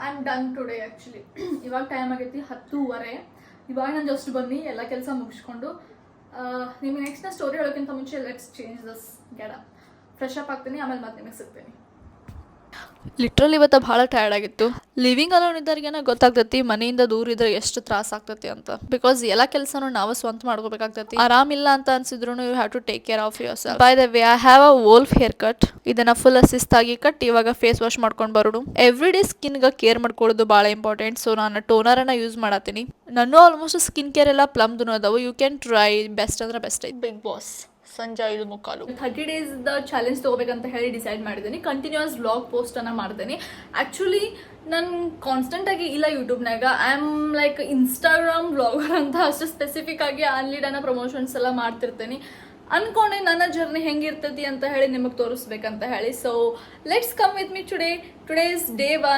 I am done today actually. ಇವಾಗ time ಆಗೈತಿ 10:15. ಇವಾಗ ನಾನು ಜಸ್ಟ್ ಬನ್ನಿ ಎಲ್ಲ ಕೆಲಸ ಮುಗಿಸ್ಕೊಂಡು ನಿಮಗೆ ನೆಕ್ಸ್ಟ್ ನಾ ಸ್ಟೋರಿ ಹೇಳೋಕ್ಕಿಂತ ಮುಂಚೆ let's change this getup. Fresh up ಆಗ್ತೀನಿ, ಆಮೇಲೆ ಮತ್ತೆ ನಿಮಗೆ ಸಿಗ್ತೀನಿ. ಲಿಟ್ರಲಿ ಇವತ್ತು ಭಾಳ ಟಯರ್ಡ್ ಆಗಿತ್ತು. ಲಿವಿಂಗ್ ಅಲೋನ್ ಇದ್ದವ್ರಿಗೇನ ಗೊತ್ತಾಗ್ತೈತಿ ಮನೆಯಿಂದ ದೂರ ಇದ್ರೆ ಎಷ್ಟು ತ್ರಾಸ ಆಗ್ತೈತಿ ಅಂತ. ಬಿಕಾಸ್ ಎಲ್ಲ ಕೆಲಸನೂ ನಾವು ಸ್ವಂತ ಮಾಡ್ಕೋಬೇಕಾಗ್ತೈತಿ. ಆರಾಮಿಲ್ಲ ಅಂತ ಅನ್ಸಿದ್ರು you have to take care of yourself. By the way, I have a wolf haircut. ಇದನ್ನ ಫುಲ್ ಶಿಸ್ತಾಗಿ ಕಟ್ ಇವಾಗ ಫೇಸ್ ವಾಶ್ ಮಾಡ್ಕೊಂಡು ಬರೋದು. ಎವ್ರಿ ಡೇ ಸ್ಕಿನ್ಗೆ ಕೇರ್ ಮಾಡ್ಕೊಳ್ಳೋದು ಭಾಳ ಇಂಪಾರ್ಟೆಂಟ್. ಸೊ ನಾನು ಟೋನರನ್ನ ಯೂಸ್ ಮಾಡತ್ತೀನಿ. ನಾನು ಆಲ್ಮೋಸ್ಟ್ ಸ್ಕಿನ್ ಕೇರ್ ಎಲ್ಲ ಪ್ಲಮ್ದು ಅದಾವು. You can try. ಬೆಸ್ಟ್ ಅಂದ್ರೆ ಬೆಸ್ಟ್ ಐತಿ. ಬಿಗ್ ಬಾಸ್ ಸಂಜೆ 5:45. 30 days ಚಾಲೆಂಜ್ ತೊಗೋಬೇಕಂತ ಹೇಳಿ ಡಿಸೈಡ್ ಮಾಡಿದ್ದೀನಿ. ಕಂಟಿನ್ಯೂಸ್ ವ್ಲಾಗ್ ಪೋಸ್ಟನ್ನು ಮಾಡ್ತೀನಿ. ಆ್ಯಕ್ಚುಲಿ ನಾನು ಕಾನ್ಸ್ಟೆಂಟಾಗಿ ಇಲ್ಲ ಯೂಟ್ಯೂಬ್ನಾಗ. I am like Instagram vlogger ಅಂತ ಅಷ್ಟು ಸ್ಪೆಸಿಫಿಕ್ ಆಗಿ ಆನ್ಲೈಡನ್ನ ಪ್ರಮೋಷನ್ಸ್ ಎಲ್ಲ ಮಾಡ್ತಿರ್ತೀನಿ. ಅನ್ಕೊಂಡೆ ನನ್ನ ಜರ್ನಿ ಹೆಂಗಿರ್ತೈತಿ ಅಂತ ಹೇಳಿ ನಿಮಗೆ ತೋರಿಸ್ಬೇಕಂತ ಹೇಳಿ. So let's come with me today. Today is day 1.